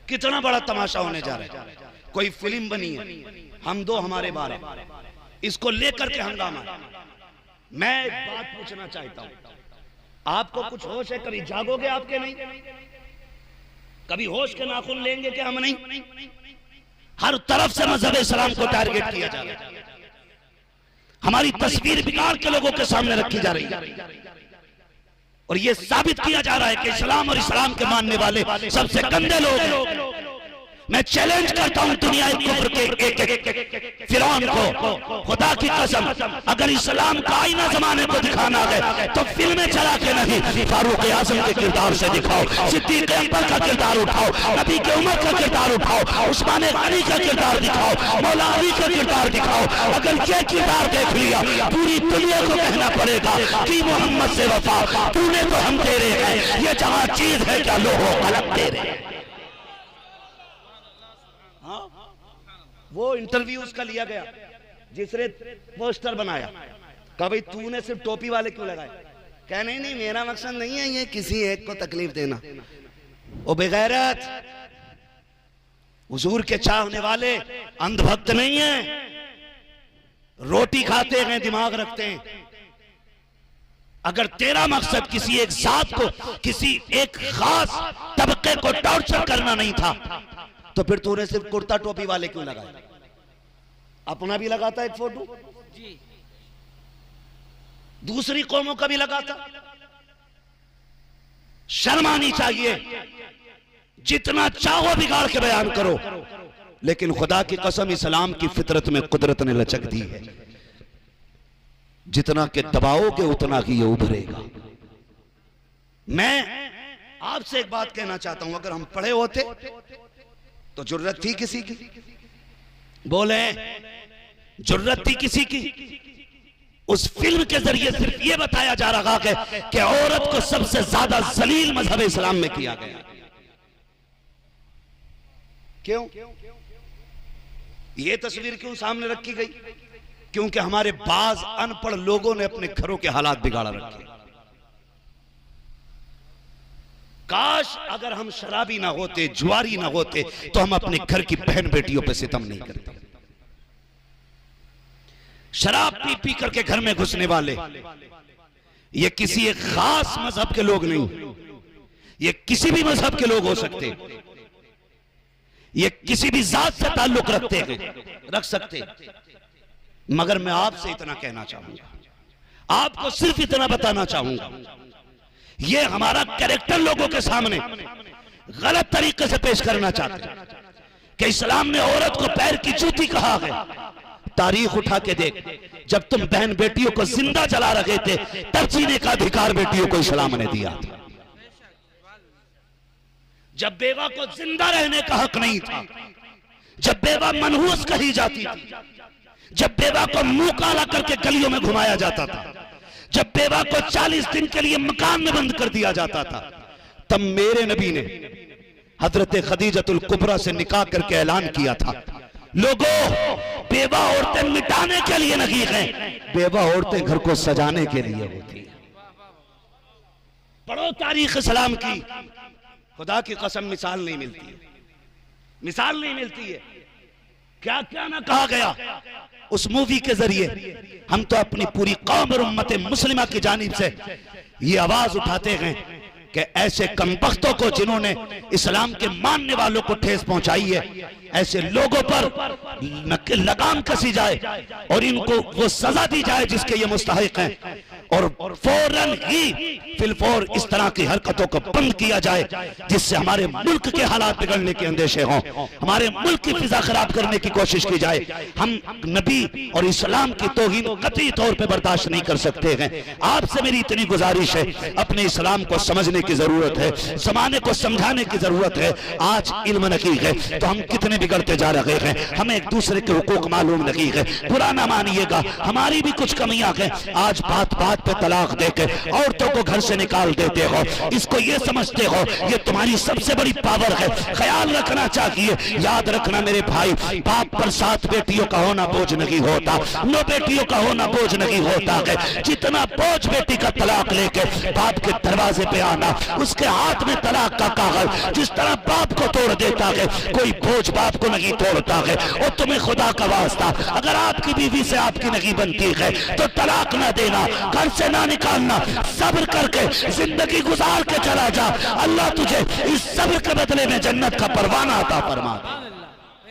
कितना बड़ा तमाशा होने जा रहा है। कोई फिल्म बनी है, हम दो हमारे बारे, इसको लेकर के हंगामा। मैं एक बात पूछना चाहता हूं, आपको कुछ होश है? कभी जागोगे आपके? नहीं। कभी होश के नाखून लेंगे क्या हम? नहीं। हर तरफ से मजहब इस्लाम को टारगेट किया जा रहा है, हमारी तस्वीर बिगाड़ के लोगों के सामने रखी जा रही है, और यह साबित किया जा रहा है कि इस्लाम और इस्लाम के मानने वाले सबसे गंदे लोग हैं। मैं चैलेंज करता हूं दुनिया कुफ्र के एक फिरौन को, खुदा की कसम, अगर इस्लाम का आईना जमाने को दिखाना है तो फिल्में चला के नहीं, फारूक आजम के किरदार से दिखाओ, सिद्दीक अकबर का किरदार उठाओ, नबी के उमर का किरदार उठाओ, उस्मान गनी का किरदार दिखाओ, मौला अली का किरदार दिखाओ। अगर ये किरदार देख लिया, पूरी दुनिया को कहना पड़ेगा कि मोहम्मद से वफा तूने तो हम तेरे हैं, ये जहां चीज है क्या लोहो गलत तेरे। वो इंटरव्यू उसका लिया गया जिसने पोस्टर बनाया, कहा भाई तूने सिर्फ टोपी वाले क्यों लगाए? कह नहीं मेरा मकसद नहीं है ये किसी एक को तकलीफ देना। वो बेगैरत हुजूर के चाहने वाले अंधभक्त नहीं है, रोटी खाते हैं, दिमाग रखते हैं। अगर तेरा मकसद किसी एक जात को, किसी एक खास तबके को टॉर्चर करना नहीं था, तो फिर तूने सिर्फ कुर्ता टोपी वाले क्यों लगाया? अपना भी लगाता एक फोटो, दूसरी कौमों का भी लगाता। शर्म आनी चाहिए। जितना चाहो बिगाड़ के बयान करो, लेकिन खुदा की कसम इस्लाम की फितरत में कुदरत ने लचक दी है, जितना के दबाओगे उतना ही ये उभरेगा। मैं आपसे एक बात कहना चाहता हूं, अगर हम पढ़े होते तो जुर्रत थी किसी की? बोले जुर्रत थी किसी की? उस फिल्म के जरिए सिर्फ यह बताया जा रहा है कि औरत को सबसे ज्यादा जलील मजहब इस्लाम में किया गया। क्यों यह तस्वीर क्यों सामने रखी गई? क्योंकि हमारे बाज अनपढ़ लोगों ने अपने घरों के हालात बिगाड़ रखे। काश अगर हम शराबी ना होते, जुआरी ना होते, तो हम अपने घर की बहन बेटियों पे सितम नहीं करते। शराब पी पी करके घर में घुसने वाले ये किसी एक खास मजहब के लोग नहीं, ये किसी भी मजहब के लोग हो सकते, ये किसी भी जात से ताल्लुक रख सकते। मगर मैं आपसे इतना कहना चाहूंगा, आपको सिर्फ इतना बताना चाहूंगा, ये हमारा कैरेक्टर लोगों के सामने गलत तरीके से पेश करना चाहते हैं कि इस्लाम ने औरत को पैर की जूती कहा है। तारीख उठा के देख, जब तुम बहन बेटियों को जिंदा जला रहे थे, तब जीने का अधिकार बेटियों को इस्लाम ने दिया था। जब बेवा को जिंदा रहने का हक नहीं था, जब बेवा मनहूस कही जाती थी, जब बेवा को मुंह काला करके गलियों में घुमाया जाता था, जब बेवा को 40 दिन के लिए मकान में बंद कर दिया जाता था, तब मेरे नबी ने हजरत खदीजतुल कुबरा से निकाह करके ऐलान किया था, लोगों बेवा औरतें मिटाने के लिए नहीं हैं, बेवा औरतें घर को सजाने के लिए होती हैं। पढ़ो तारीख इस्लाम की, खुदा की कसम मिसाल नहीं मिलती है, मिसाल नहीं मिलती है। क्या क्या ना कहा गया उस मूवी के जरिए। हम तो अपनी पूरी कौम और उम्मत मुस्लिमा की जानिब से ये आवाज उठाते हैं कि ऐसे कमबख्तों को जिन्होंने इस्लाम के मानने वालों को ठेस पहुंचाई है, ऐसे लोगों पर लगाम कसी जाए और इनको वो सजा दी जाए जिसके ये मुस्तहिक हैं, और फौरन ही फिलफौर इस तरह की हरकतों को बंद किया जाए जिससे हमारे मुल्क के हालात बिगड़ने के अंदेशे हों, हमारे मुल्क की फिजा खराब करने की कोशिश की जाए। हम नबी और इस्लाम की तौहीन कतई तौर पे बर्दाश्त नहीं कर सकते हैं। आपसे मेरी इतनी गुजारिश है, अपने इस्लाम को समझने की जरूरत है, जमाने को समझाने की जरूरत है। आज इल्म नहीं है तो हम कितने बिगड़ते जा रहे हैं, हमें एक दूसरे के हुकूक मालूम नहीं है। बुरा ना मानिएगा, हमारी भी कुछ कमियां हैं। आज बात बात हाथ पे तलाक देके औरतों को घर से निकाल देते हो, इसको ये समझते हो ये तुम्हारी सबसे बड़ी पावर है। ख्याल रखना चाहिए, याद रखना मेरे भाई, बाप पर 7 बेटियों का होना बोझ नहीं होता, 9 बेटियों का होना बोझ नहीं होता है। जितना बोझ बेटी का तलाक लेके बाप के दरवाजे पे आना, उसके हाथ में तलाक का कागज जिस तरह बाप को तोड़ देता है, कोई बोझ बाप को नहीं तोड़ता है। और तुम्हें खुदा का वास्ता, अगर आपकी बीवी से आपकी नहीं बनती है तो तलाक ना देना, घर से ना निकालना, सब्र करके जिंदगी गुजार के चला जा। अल्लाह तुझे इस सब्र के बदले में जन्नत का परवाना अता फरमा।